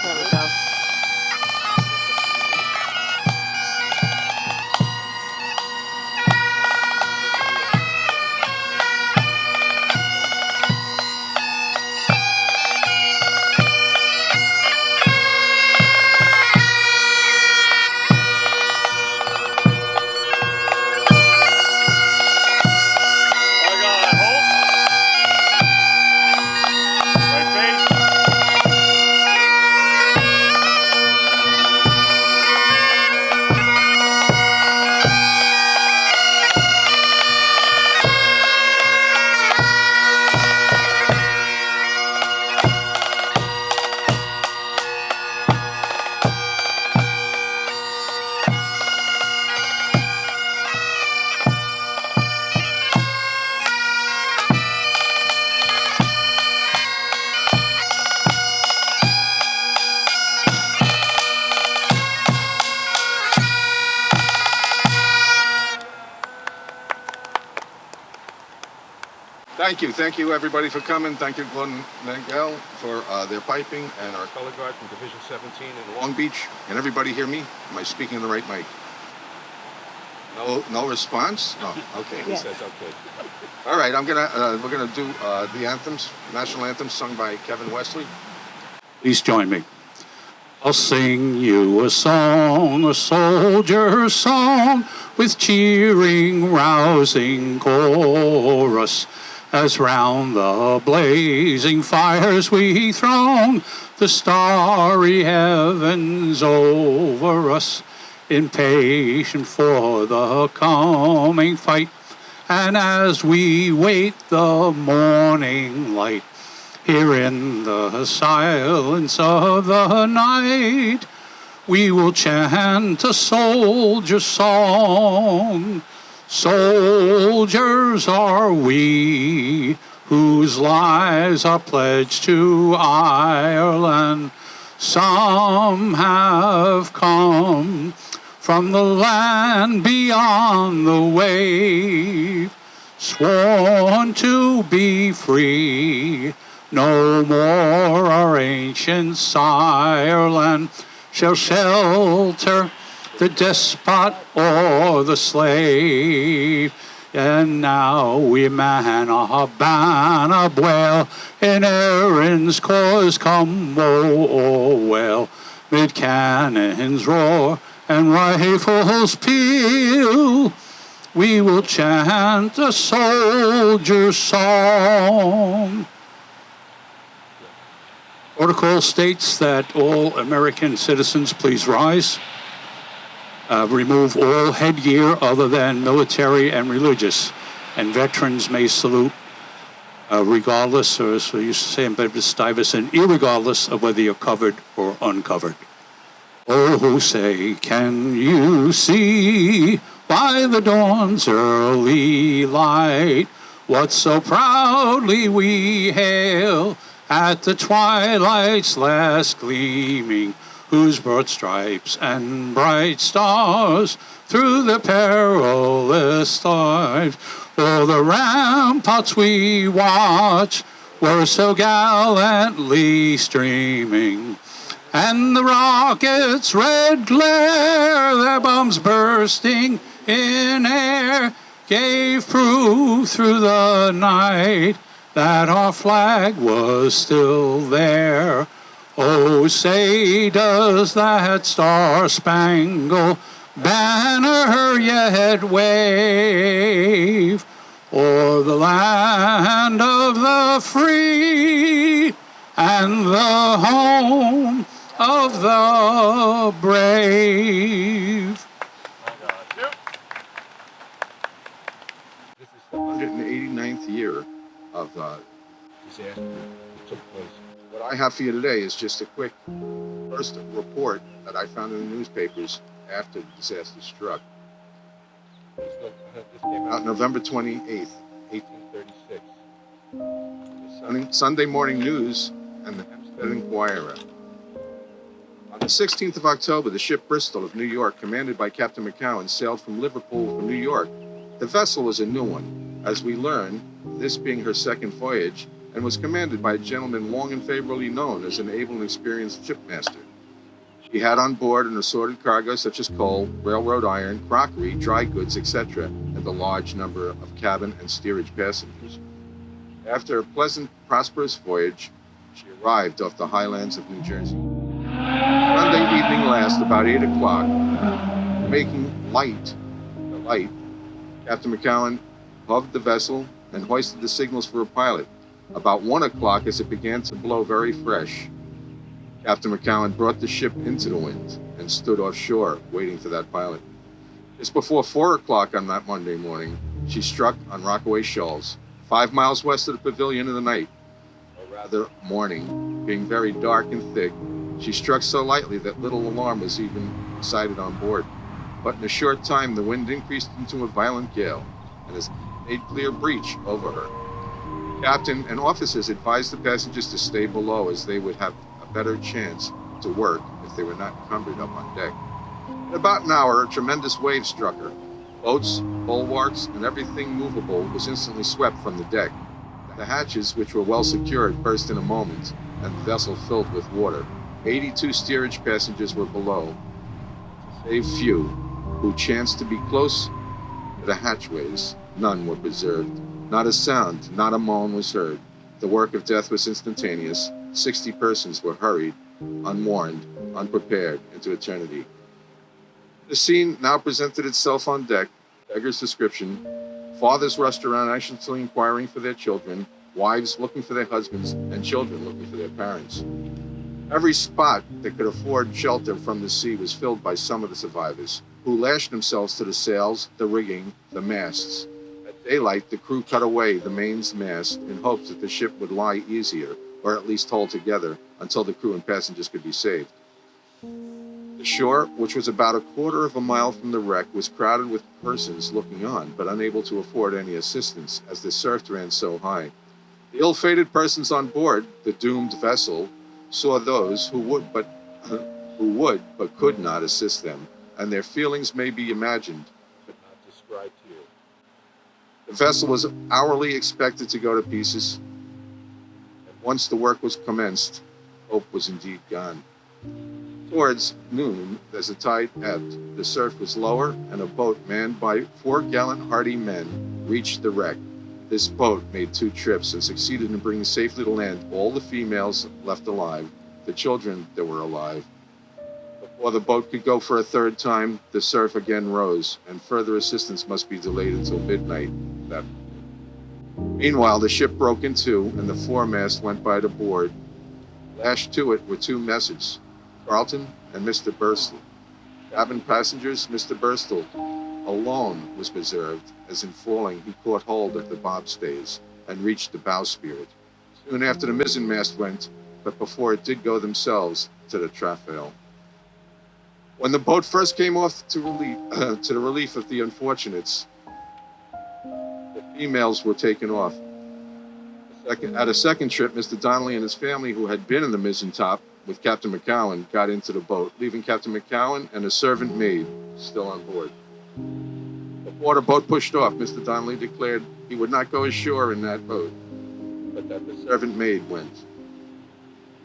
There we go. Thank you everybody for coming. Thank you Glenn Nagel for their piping, and our color guard from Division 17 in Long Beach. Can everybody hear me? Am I speaking in the right mic? No response? Oh, okay. Yes. He says okay. All right, we're gonna do the anthems, national anthems sung by Kevin Wesley. Please join me. I'll sing you a song, a soldier's song, with cheering, rousing chorus. As round the blazing fires we throng, the starry heavens over us, impatient for the coming fight. And as we wait the morning light, here in the silence of the night, we will chant a soldier song. Soldiers are we, whose lives are pledged to Ireland. Some have come from the land beyond the wave, sworn to be free. No more our ancient Ireland shall shelter the despot or the slave. And now we man our banner well, in Erin's cause come woe or well. Mid cannons roar and rifles peal, we will chant a soldier's song. Protocol states that all American citizens please rise. Remove all headgear other than military and religious, and veterans may salute regardless, or as we used to say in Bedford Stuyvesant, irregardless of whether you're covered or uncovered. Oh, say, can you see by the dawn's early light what so proudly we hail at the twilight's last gleaming, whose broad stripes and bright stars through the perilous times, o'er the ramparts we watch, were so gallantly streaming, and the rockets' red glare, their bombs bursting in air, gave proof through the night that our flag was still there. Oh, say, does that star-spangled banner yet wave o'er the land of the free and the home of the brave? This is the 189th year of disaster that took place. What I have for you today is just a quick first report that I found in the newspapers after the disaster struck. This came out November 28th, 1836. Sunday Morning News and the Hempstead Inquirer. On the 16th of October, the ship Bristol of New York, commanded by Captain McCowan, sailed from Liverpool for New York. The vessel was a new one. As we learn, this being her second voyage, and was commanded by a gentleman long and favorably known as an able and experienced shipmaster. She had on board an assorted cargo such as coal, railroad iron, crockery, dry goods, etc., and a large number of cabin and steerage passengers. After a pleasant, prosperous voyage, she arrived off the highlands of New Jersey. Sunday evening last, about 8 o'clock, making the light, Captain McCowan hove the vessel and hoisted the signals for a pilot. About 1 o'clock, as it began to blow very fresh, Captain McCowan brought the ship into the wind and stood offshore, waiting for that pilot. Just before 4 o'clock on that Monday morning, she struck on Rockaway Shoals, 5 miles west of the pavilion in the night, or rather morning, being very dark and thick. She struck so lightly that little alarm was even excited on board. But in a short time, the wind increased into a violent gale, and has made clear breach over her. The captain and officers advised the passengers to stay below, as they would have a better chance to work if they were not encumbered up on deck. In about an hour, a tremendous wave struck her. Boats, bulwarks, and everything movable was instantly swept from the deck. The hatches, which were well secured, burst in a moment, and the vessel filled with water. 82 steerage passengers were below, save few who chanced to be close to the hatchways. None were preserved. Not a sound, not a moan was heard. The work of death was instantaneous. 60 persons were hurried, unwarned, unprepared, into eternity. The scene now presented itself on deck, beggars description. Fathers rushed around anxiously inquiring for their children, wives looking for their husbands, and children looking for their parents. Every spot that could afford shelter from the sea was filled by some of the survivors, who lashed themselves to the sails, the rigging, the masts. At daylight, the crew cut away the mainmast in hopes that the ship would lie easier, or at least hold together, until the crew and passengers could be saved. The shore, which was about a quarter of a mile from the wreck, was crowded with persons looking on, but unable to afford any assistance, as the surf ran so high. The ill-fated persons on board the doomed vessel saw those who would but could not assist them, and their feelings may be imagined, but not described here. The vessel was hourly expected to go to pieces, and once the work was commenced, hope was indeed gone. Towards noon, as the tide ebbed, the surf was lower, and a boat manned by 4 gallant, hardy men reached the wreck. This boat made 2 trips and succeeded in bringing safely to land all the females left alive, the children that were alive. Before the boat could go for a third time, the surf again rose, and further assistance must be delayed until midnight. Meanwhile, the ship broke in two, and the foremast went by the board. Lashed to it were 2 messengers, Carlton and Mr. Bristol. Cabin passengers, Mr. Bristol alone was preserved, as in falling he caught hold of the bobstays and reached the bowsprit. Soon after, the mizzenmast went, but before it did go themselves to the taffrail. When the boat first came off to the relief of the unfortunates, the females were taken off. At a second trip, Mr. Donnelly and his family, who had been in the mizzen top with Captain McCowan, got into the boat, leaving Captain McCowan and a servant maid still on board. Before the boat pushed off, Mr. Donnelly declared he would not go ashore in that boat, but that the servant maid went.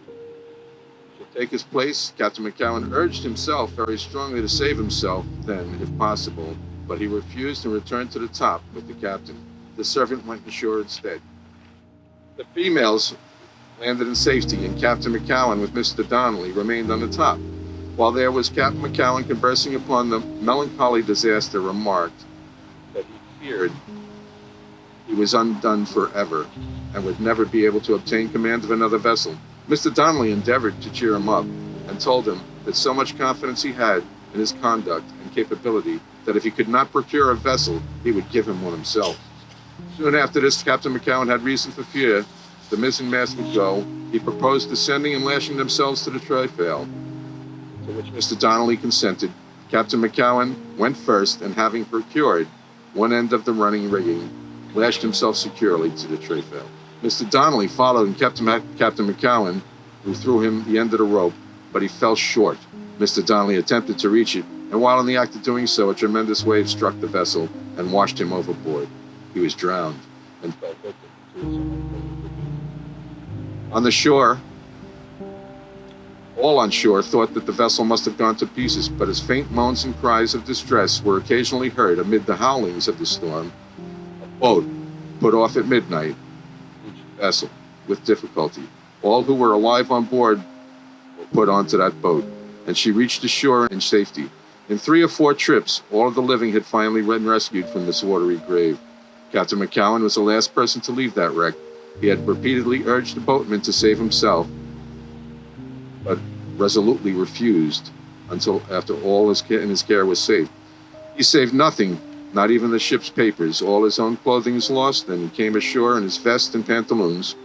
To take his place, Captain McCowan urged himself very strongly to save himself then, if possible, but he refused and returned to the top with the captain. The servant went ashore instead. The females landed in safety, and Captain McCowan with Mr. Donnelly remained on the top. While there was Captain McCowan conversing upon the melancholy disaster, remarked that he feared he was undone forever and would never be able to obtain command of another vessel. Mr. Donnelly endeavored to cheer him up and told him that so much confidence he had in his conduct and capability that if he could not procure a vessel, he would give him one himself. Soon after this, Captain McCowan had reason for fear the mizzenmast would go. He proposed descending and lashing themselves to the taffrail, to which Mr. Donnelly consented. Captain McCowan went first, and having procured one end of the running rigging, lashed himself securely to the taffrail. Mr. Donnelly followed, and Captain McCowan, who threw him the end of the rope, but he fell short. Mr. Donnelly attempted to reach it, and while in the act of doing so, a tremendous wave struck the vessel and washed him overboard. He was drowned and fell victim to his own. On the shore, all on shore thought that the vessel must have gone to pieces, but as faint moans and cries of distress were occasionally heard amid the howlings of the storm, a boat put off at midnight, reached the vessel with difficulty. All who were alive on board were put onto that boat, and she reached the shore in safety. In 3 or 4 trips, all of the living had finally been rescued from this watery grave. Captain McCowan was the last person to leave that wreck. He had repeatedly urged the boatman to save himself, but resolutely refused until after all in his care was safe. He saved nothing, not even the ship's papers. All his own clothing was lost, and he came ashore in his vest and pantaloons.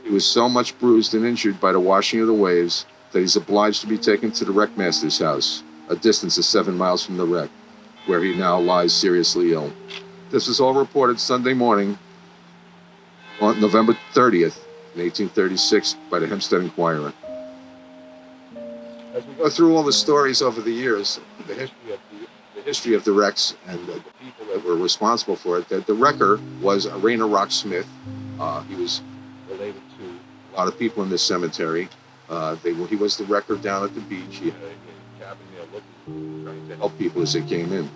He was so much bruised and injured by the washing of the waves that he's obliged to be taken to the wreckmaster's house, a distance of 7 miles from the wreck, where he now lies seriously ill. This was all reported Sunday morning on November 30th, in 1836, by the Hempstead Inquirer. As we go through all the stories over the years, the history of the wrecks and the people that were responsible for it, that the wrecker was a Rainer Rock Smith. He was related to a lot of people in this cemetery. He was the wrecker down at the beach. He had a cabin there trying to help people as they came in.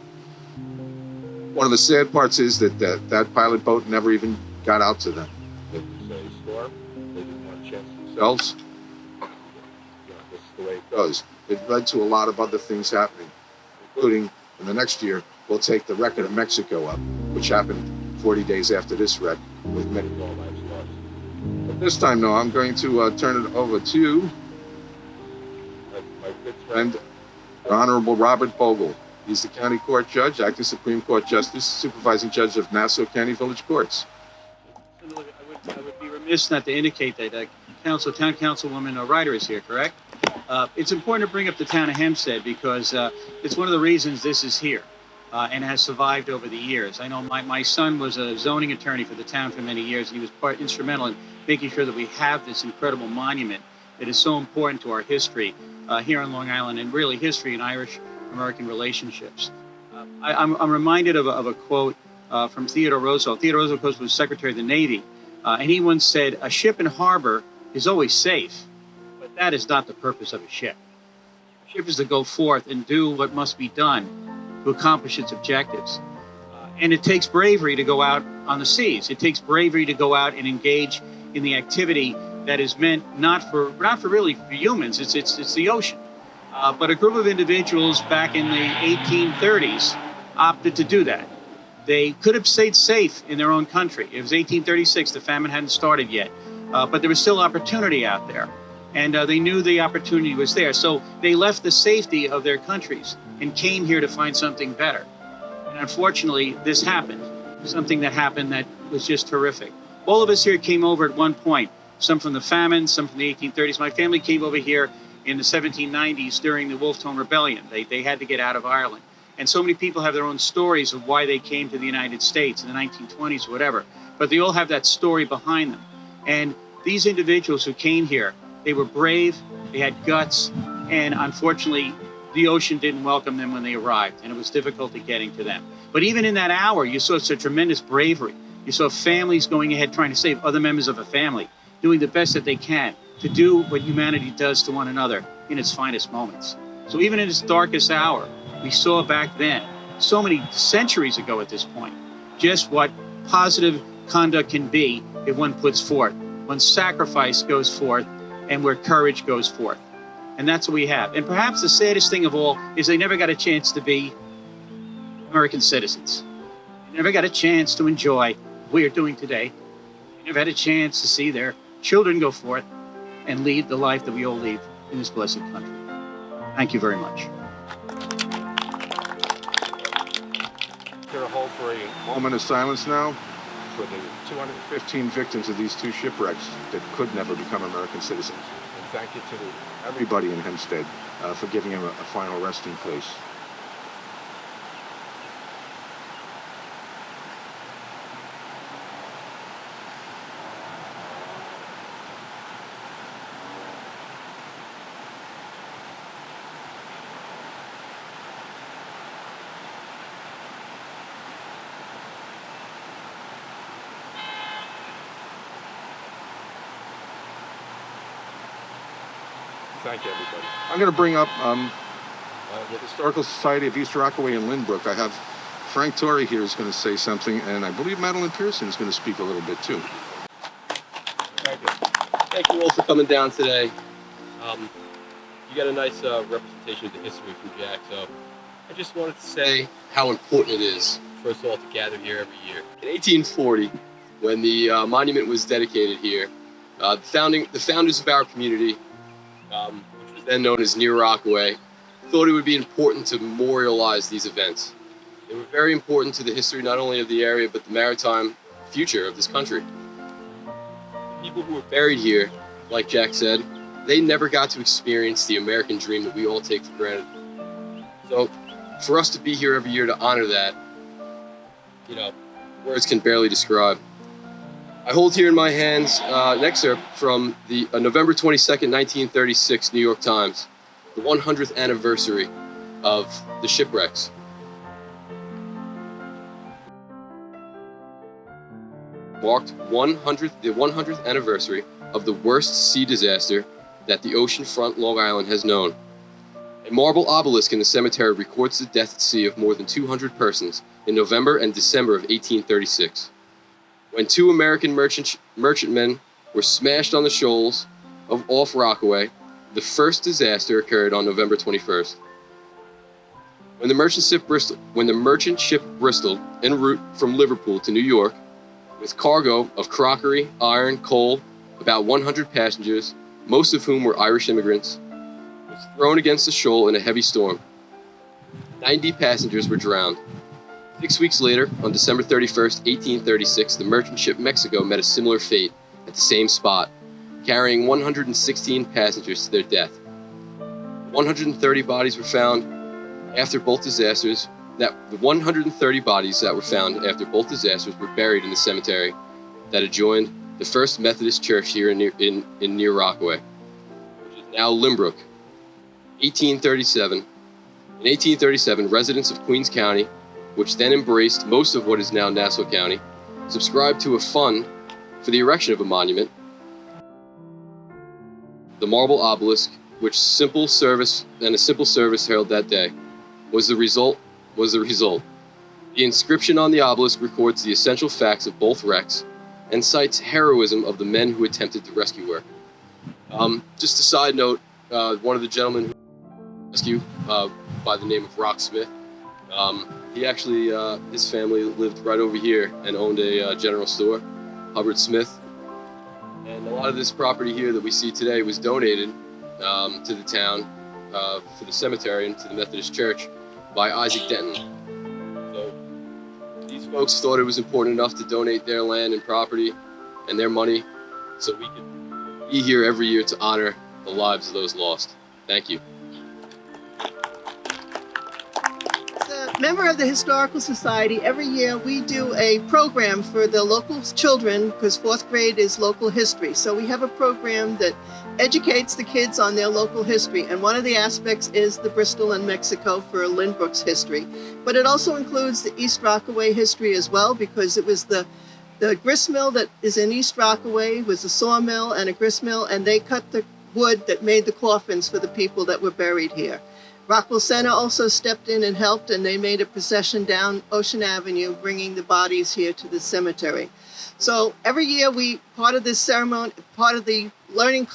One of the sad parts is that pilot boat never even got out to them. It was a storm. They didn't have a chance themselves. That's the way it goes. It led to a lot of other things happening, including in the next year, we'll take the wreck of Mexico up, which happened 40 days after this wreck, with many more lives lost. But this time, no, I'm going to turn it over to my good friend, the Honorable Robert Bogle. He's the county court judge, acting Supreme Court Justice, supervising judge of Nassau County Village Courts. I would be remiss not to indicate that town councilwoman Ryder is here, correct? It's important to bring up the town of Hempstead because it's one of the reasons this is here and has survived over the years. I know my son was a zoning attorney for the town for many years, and he was instrumental in making sure that we have this incredible monument that is so important to our history here on Long Island, and really history in Irish-American relationships. I'm reminded of a quote from Theodore Roosevelt. Theodore Roosevelt, of course, was Secretary of the Navy, and he once said, "A ship in harbor is always safe, but that is not the purpose of a ship. A ship is to go forth and do what must be done to accomplish its objectives. And it takes bravery to go out on the seas. It takes bravery to go out and engage in the activity that is meant not for really for humans. It's the ocean. But a group of individuals back in the 1830s opted to do that. They could have stayed safe in their own country. It was 1836. The famine hadn't started yet. But there was still opportunity out there. And they knew the opportunity was there. So they left the safety of their countries and came here to find something better. And unfortunately, this happened. Something that happened that was just horrific. All of us here came over at one point. Some from the famine, some from the 1830s. My family came over here in the 1790s during the Wolf Tone Rebellion. They had to get out of Ireland. And so many people have their own stories of why they came to the United States in the 1920s or whatever. But they all have that story behind them. And these individuals who came here, they were brave, they had guts, and unfortunately, the ocean didn't welcome them when they arrived, and it was difficult getting to them. But even in that hour, you saw such tremendous bravery. You saw families going ahead trying to save other members of a family, doing the best that they can to do what humanity does to one another in its finest moments. So even in its darkest hour, we saw back then, so many centuries ago at this point, just what positive conduct can be if one puts forth, when sacrifice goes forth, and where courage goes forth. And that's what we have. And perhaps the saddest thing of all is they never got a chance to be American citizens. They never got a chance to enjoy what we are doing today. They never had a chance to see their children go forth and lead the life that we all lead in this blessed country. Thank you very much. Here to hold for a moment of silence now for the 215 victims of these two shipwrecks that could never become American citizens. And thank you to everybody in Hempstead for giving him a final resting place. thank everybody. I'm going to bring up the Historical Society of East Rockaway and Lynbrook. I have Frank Torrey here is going to say something, and I believe Madeline Pearson is going to speak a little bit too. Thank you. Thank you all for coming down today. You got a nice representation of the history from Jack, so I just wanted to say how important it is for us all to gather here every year. In 1840, when the monument was dedicated here, the founders of our community, which was then known as Near Rockaway, thought it would be important to memorialize these events. They were very important to the history not only of the area, but the maritime future of this country. The people who were buried here, like Jack said, they never got to experience the American dream that we all take for granted. So for us to be here every year to honor that, words can barely describe. I hold here in my hands an excerpt from the November 22nd, 1936 New York Times, the 100th anniversary of the shipwrecks. Marked the 100th anniversary of the worst sea disaster that the oceanfront Long Island has known. A marble obelisk in the cemetery records the death at sea of more than 200 persons in November and December of 1836, when 2 American merchantmen were smashed on the shoals off Rockaway. The first disaster occurred on November 21st. When the merchant ship Bristol, en route from Liverpool to New York, with cargo of crockery, iron, coal, about 100 passengers, most of whom were Irish immigrants, was thrown against the shoal in a heavy storm. 90 passengers were drowned. 6 weeks later, on December 31st, 1836, the merchant ship Mexico met a similar fate at the same spot, carrying 116 passengers to their death. 130 bodies were found after both disasters. The 130 bodies that were found after both disasters were buried in the cemetery that adjoined the First Methodist Church here in Near Rockaway, which is now Lynbrook. 1837. In 1837, residents of Queens County, which then embraced most of what is now Nassau County, subscribed to a fund for the erection of a monument. The marble obelisk, which a simple service held that day, was the result. The inscription on the obelisk records the essential facts of both wrecks and cites heroism of the men who attempted the rescue work. Just a side note, one of the gentlemen who rescued by the name of Rock Smith, he actually, his family lived right over here and owned a general store, Hubbard Smith. And a lot of this property here that we see today was donated to the town for the cemetery and to the Methodist Church by Isaac Denton. So these folks thought it was important enough to donate their land and property and their money so we could be here every year to honor the lives of those lost. Thank you. As a member of the Historical Society, every year we do a program for the local children because 4th grade is local history. So we have a program that educates the kids on their local history, and one of the aspects is the Bristol and Mexico for Lynbrook's history. But it also includes the East Rockaway history as well, because it was the grist mill that is in East Rockaway was a sawmill and a grist mill, and they cut the wood that made the coffins for the people that were buried here. Rockwell Center also stepped in and helped, and they made a procession down Ocean Avenue, bringing the bodies here to the cemetery. So every year part of this ceremony, part of the learning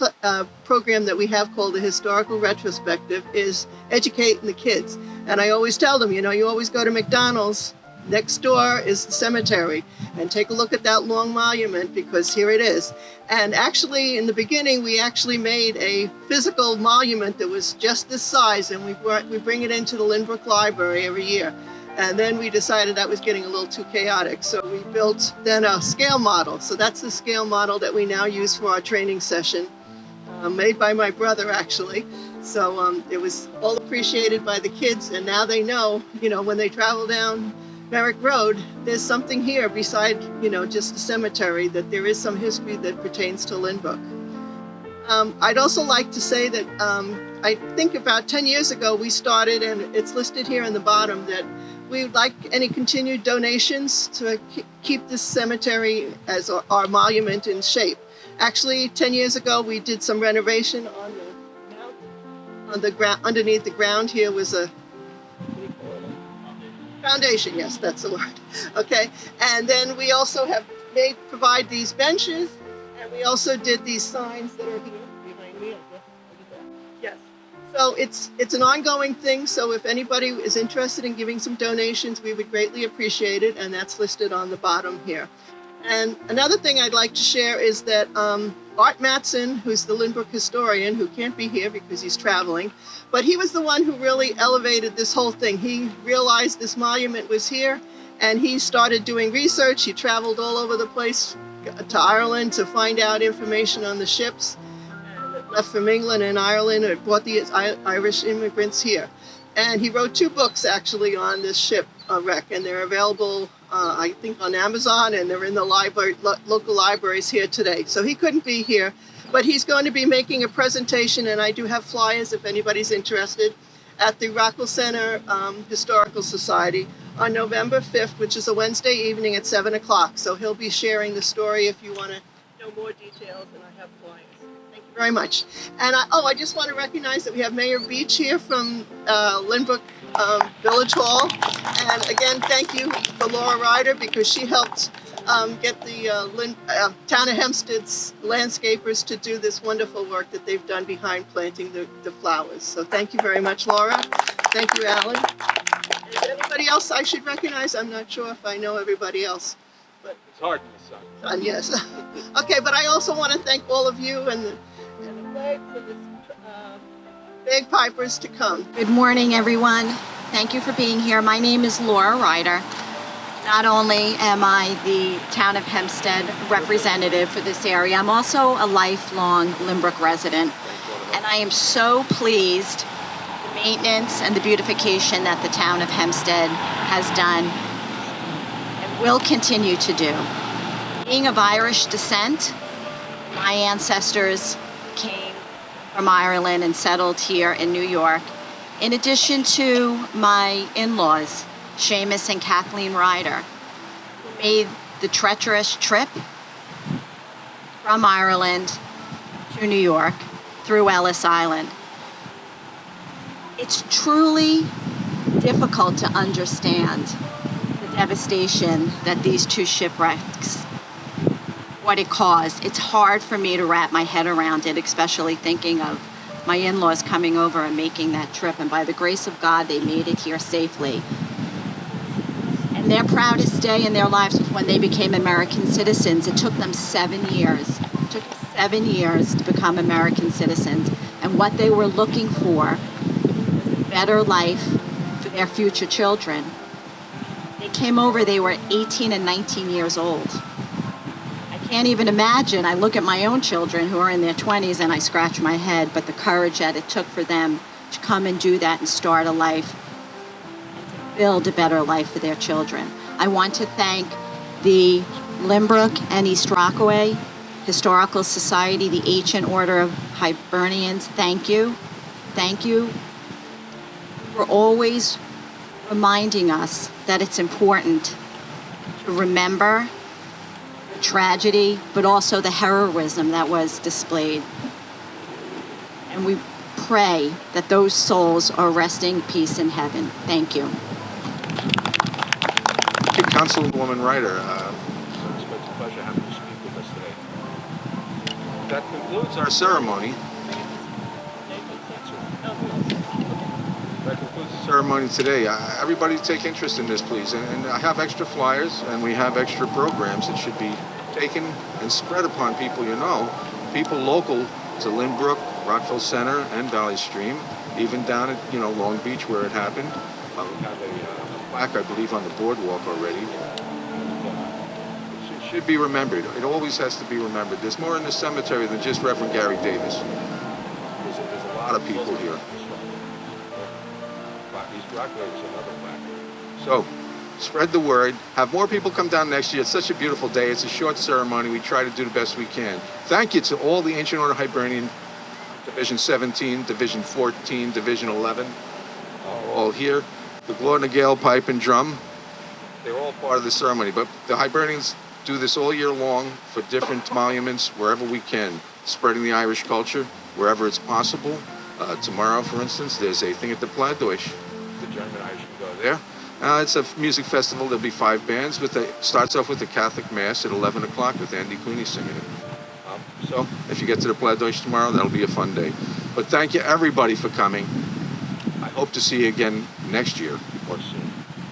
program that we have called the Historical Retrospective is educating the kids. And I always tell them, you always go to McDonald's, next door is the cemetery, and take a look at that long monument because here it is. And actually in the beginning, we actually made a physical monument that was just this size, and we bring it into the Lynbrook Library every year. And then we decided that was getting a little too chaotic. So we built then a scale model. So that's the scale model that we now use for our training session, made by my brother actually. So it was all appreciated by the kids, and now they know, when they travel down Merrick Road, there's something here beside, just the cemetery, that there is some history that pertains to Lynbrook. I'd also like to say that I think about 10 years ago we started, and it's listed here in the bottom, that we would like any continued donations to keep this cemetery as our monument in shape. Actually, 10 years ago, we did some renovation on the mountain on the ground, underneath the ground here was a foundation. Yes, that's the word. Okay, and then we also have provide these benches, and we also did these signs that are here behind me. Yes. So it's an ongoing thing. So if anybody is interested in giving some donations, we would greatly appreciate it, and that's listed on the bottom here. And another thing I'd like to share is that Art Matson, who's the Lynbrook historian, who can't be here because he's traveling, but he was the one who really elevated this whole thing. He realized this monument was here, and he started doing research. He traveled all over the place to Ireland to find out information on the ships that left from England and Ireland or brought the Irish immigrants here. And he wrote 2 books actually on this ship wreck, and they're available, I think, on Amazon, and they're in the library, local libraries here today. So he couldn't be here, but he's going to be making a presentation, and I do have flyers if anybody's interested, at the Rockwell Center Historical Society on November 5th, which is a Wednesday evening at 7 o'clock. So he'll be sharing the story if you want to know more details, and I have flyers. Thank you very much. And I just want to recognize that we have Mayor Beach here from Lynbrook Village Hall. And again, thank you for Laura Ryder, because she helped get the Town of Hempstead's landscapers to do this wonderful work that they've done behind planting the flowers. So thank you very much, Laura. Thank you, Alan. Is there anybody else I should recognize? I'm not sure if I know everybody else. But It's hard in the sun. yes. Okay, but I also want to thank all of you and the flags and the bagpipers to come. Good morning, everyone. Thank you for being here. My name is Laura Ryder. Not only am I the Town of Hempstead representative for this area, I'm also a lifelong Lynbrook resident. And I am so pleased with the maintenance and the beautification that the Town of Hempstead has done and will continue to do. Being of Irish descent, my ancestors came from Ireland and settled here in New York. In addition to my in-laws, Seamus and Kathleen Ryder, who made the treacherous trip from Ireland to New York through Ellis Island. It's truly difficult to understand the devastation that these 2 shipwrecks, what it caused. It's hard for me to wrap my head around it, especially thinking of my in-laws coming over and making that trip. And by the grace of God, they made it here safely. And their proudest day in their lives was when they became American citizens. It took them 7 years. It took 7 years to become American citizens. And what they were looking for was a better life for their future children. They came over, they were 18 and 19 years old. I can't even imagine. I look at my own children who are in their 20s and I scratch my head, but the courage that it took for them to come and do that and start a life, build a better life for their children. I want to thank the Lynbrook and East Rockaway Historical Society, the Ancient Order of Hibernians. Thank you. Thank you for always reminding us that it's important to remember the tragedy, but also the heroism that was displayed. And we pray that those souls are resting in peace in heaven. Thank you. Councilwoman Ryder, it's a pleasure having you speak with us today. That concludes our ceremony. That concludes the ceremony today. Everybody take interest in this, please. And I have extra flyers, and we have extra programs that should be taken and spread upon people you know, people local to Lynbrook, Rockville Center, and Valley Stream, even down at Long Beach where it happened. We have a plaque, I believe, on the boardwalk already. It should be remembered. It always has to be remembered. There's more in the cemetery than just Reverend Gary Davis. There's a lot of people here. So, spread the word. Have more people come down next year. It's such a beautiful day. It's a short ceremony. We try to do the best we can. Thank you to all the Ancient Order Hibernian, Division 17, Division 14, Division 11, all here. The Glorna Gale pipe and drum, they're all part of the ceremony. But the Hibernians do this all year long for different monuments, wherever we can, spreading the Irish culture, wherever it's possible. Tomorrow, for instance, there's a thing at the Plattdeutsch. The German Irish can go there. It's a music festival. There'll be 5 bands. Starts off with the Catholic Mass at 11 o'clock with Andy Cooney singing it. So if you get to the Plattdeutsch tomorrow, that'll be a fun day. But thank you, everybody, for coming. I hope to see you again next year or soon.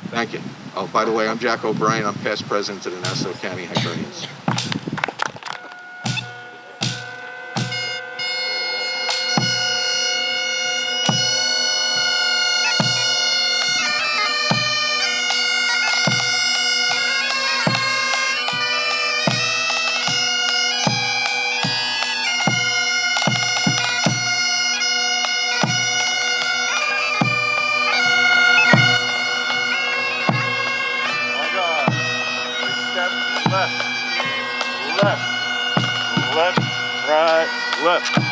Thank you. Oh, by the way, I'm Jack O'Brien. I'm past president of the Nassau County Hibernians. Left, right, left.